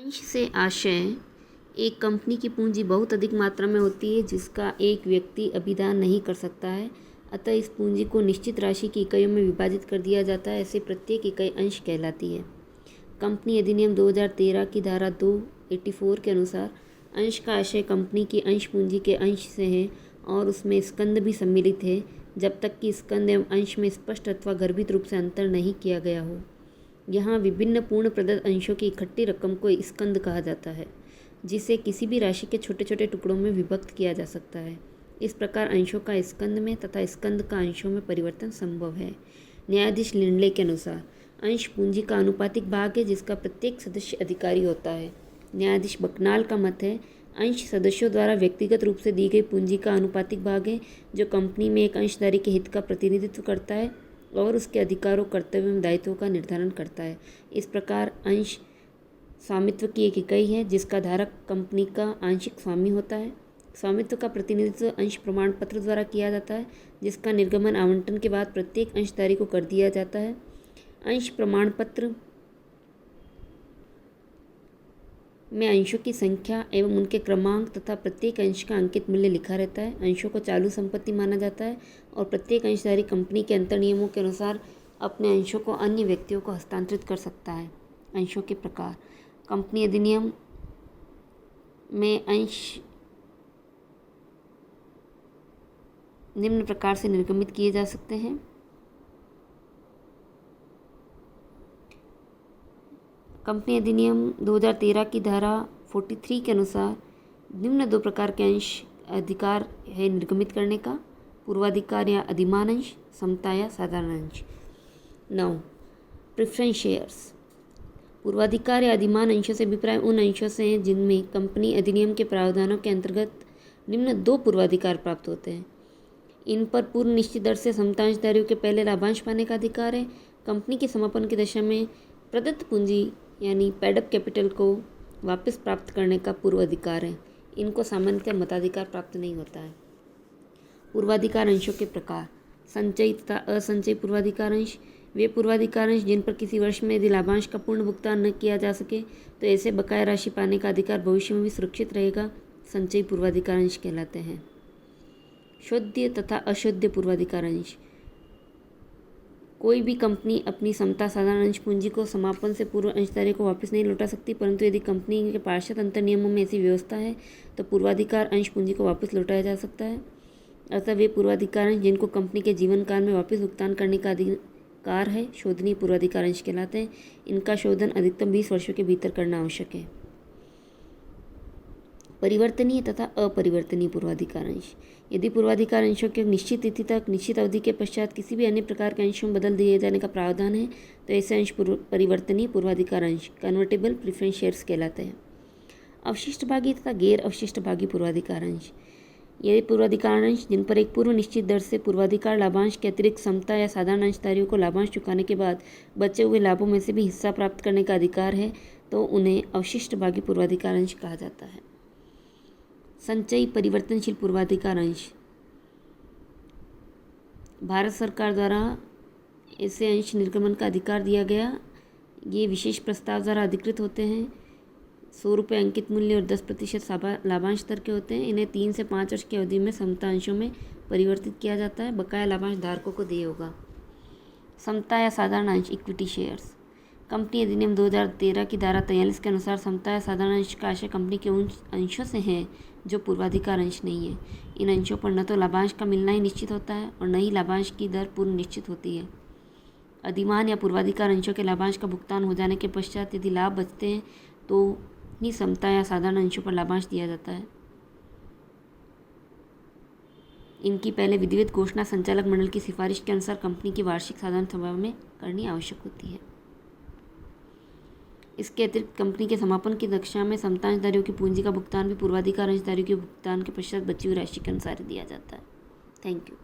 अंश से आशय एक कंपनी की पूंजी बहुत अधिक मात्रा में होती है जिसका एक व्यक्ति अभिधान नहीं कर सकता है। अतः इस पूंजी को निश्चित राशि की इकाइयों में विभाजित कर दिया जाता है। ऐसे प्रत्येक इकाई अंश कहलाती है। कंपनी अधिनियम 2013 की धारा 284 के अनुसार अंश का आशय कंपनी की अंश पूंजी के अंश से है और उसमें स्कंद भी सम्मिलित है जब तक कि स्कंद एवं अंश में स्पष्ट अथवा गर्भित रूप से अंतर नहीं किया गया हो। यहाँ विभिन्न पूर्ण प्रदत्त अंशों की इकट्ठी रकम को स्कंद कहा जाता है, जिसे किसी भी राशि के छोटे छोटे टुकड़ों में विभक्त किया जा सकता है। इस प्रकार अंशों का स्कंद में तथा स्कंद का अंशों में परिवर्तन संभव है। न्यायाधीश लिंडले के अनुसार अंश पूंजी का अनुपातिक भाग है जिसका प्रत्येक सदस्य अधिकारी होता है। न्यायाधीश बकनाल का मत है अंश सदस्यों द्वारा व्यक्तिगत रूप से दी गई पूंजी का अनुपातिक भाग है जो कंपनी में एक अंशधारी के हित का प्रतिनिधित्व करता है और उसके अधिकारों, कर्तव्यों एवं दायित्वों का निर्धारण करता है। इस प्रकार अंश स्वामित्व की एक इकाई है जिसका धारक कंपनी का आंशिक स्वामी होता है। स्वामित्व का प्रतिनिधित्व अंश प्रमाण पत्र द्वारा किया जाता है जिसका निर्गमन आवंटन के बाद प्रत्येक अंशधारी को कर दिया जाता है। अंश प्रमाण पत्र में अंशों की संख्या एवं उनके क्रमांक तथा प्रत्येक अंश का अंकित मूल्य लिखा रहता है। अंशों को चालू संपत्ति माना जाता है और प्रत्येक अंशधारी कंपनी के अंतर नियमों के अनुसार अपने अंशों को अन्य व्यक्तियों को हस्तांतरित कर सकता है। अंशों के प्रकार कंपनी अधिनियम में अंश निम्न प्रकार से निर्गमित किए जा सकते हैं। कंपनी अधिनियम 2013 की धारा 43 के अनुसार निम्न दो प्रकार के अंश अधिकार है निर्गमित करने का: पूर्वाधिकार या अधिमान अंश, समता या साधारण अंश। 9. Preference shares. पूर्वाधिकार या अधिमान अंशों से अभिप्राय उन अंशों से हैं जिनमें कंपनी अधिनियम के प्रावधानों के अंतर्गत निम्न दो पूर्वाधिकार प्राप्त होते हैं। इन पर पूर्व निश्चित दर से समता अंशधारियों के पहले लाभांश पाने का अधिकार है। कंपनी के समापन की दशा में प्रदत्त पूंजी यानी पेडअप कैपिटल को वापस प्राप्त करने का पूर्व अधिकार है। इनको सामान्यतः मताधिकार प्राप्त नहीं होता है। पूर्वाधिकार अंशों के प्रकार: संचयी तथा असंचयी पूर्वाधिकार अंश। वे पूर्वाधिकार अंश जिन पर किसी वर्ष में यदि लाभांश का पूर्ण भुगतान न किया जा सके तो ऐसे बकाया राशि पाने का अधिकार भविष्य में भी सुरक्षित रहेगा, संचयी पूर्वाधिकार अंश कहलाते हैं। शुद्ध तथा अशुद्ध पूर्वाधिकार अंश। कोई भी कंपनी अपनी समता साधारण अंश पूंजी को समापन से पूर्व अंशधारी को वापस नहीं लौटा सकती, परंतु यदि कंपनी के पार्षद अंतर नियमों में ऐसी व्यवस्था है तो पूर्वाधिकार अंश पूंजी को वापस लौटाया जा सकता है। अतः वे पूर्वाधिकार अंश जिनको कंपनी के जीवन काल में वापस भुगतान करने का अधिकार है शोधनीय पूर्वाधिकार अंश कहलाते हैं। इनका शोधन अधिकतम 20 वर्षों के भीतर करना आवश्यक है। परिवर्तनीय तथा अपरिवर्तनीय पूर्वाधिकार अंश। यदि पूर्वाधिकार अंशों के निश्चित तिथि तक निश्चित अवधि के पश्चात किसी भी अन्य प्रकार के अंशों में बदल दिए जाने का प्रावधान है तो ऐसे अंश परिवर्तनीय पूर्वाधिकार अंश कन्वर्टेबल प्रेफरेंस शेयर्स कहलाते हैं। अवशिष्ट भागी तथा गैर अवशिष्ट भागी पूर्वाधिकार अंश। ये पूर्वाधिकार अंश जिन पर एक पूर्व निश्चित दर से पूर्वाधिकार लाभांश के अतिरिक्त समता या साधारण अंशधारियों को लाभांश चुकाने के बाद बचे हुए लाभों में से भी हिस्सा प्राप्त करने का अधिकार है तो उन्हें अवशिष्ट भागी पूर्वाधिकार अंश कहा जाता है। संचयी परिवर्तनशील पूर्वाधिकार अंश। भारत सरकार द्वारा ऐसे अंश निर्गमन का अधिकार दिया गया। ये विशेष प्रस्ताव द्वारा अधिकृत होते हैं। 100 रुपये अंकित मूल्य और 10% लाभांश दर के होते हैं। इन्हें 3 से 5 वर्ष की अवधि में समता अंशों में परिवर्तित किया जाता है। बकाया लाभांश धारकों को देय होगा। समता या साधारण अंश इक्विटी शेयर्स। कंपनी अधिनियम 2013 की धारा 43 के अनुसार समता या साधारण अंश का आशय कंपनी के उन अंशों से है जो पूर्वाधिकार अंश नहीं है। इन अंशों पर न तो लाभांश का मिलना ही निश्चित होता है और न ही लाभांश की दर पूर्व निश्चित होती है। अधिमान या पूर्वाधिकार अंशों के लाभांश का भुगतान हो जाने के पश्चात यदि लाभ बचते हैं तो ही समता या साधारण अंशों पर लाभांश दिया जाता है। इनकी पहले विधिवत घोषणा संचालक मंडल की सिफारिश के अनुसार कंपनी की वार्षिक साधारण सभा में करनी आवश्यक होती है। इसके अतिरिक्त कंपनी के समापन की दशा में समता अंशधारियों की पूंजी का भुगतान भी पूर्वाधिकार अंशधारियों के भुगतान के पश्चात बची हुई राशि के अनुसार दिया जाता है। Thank you.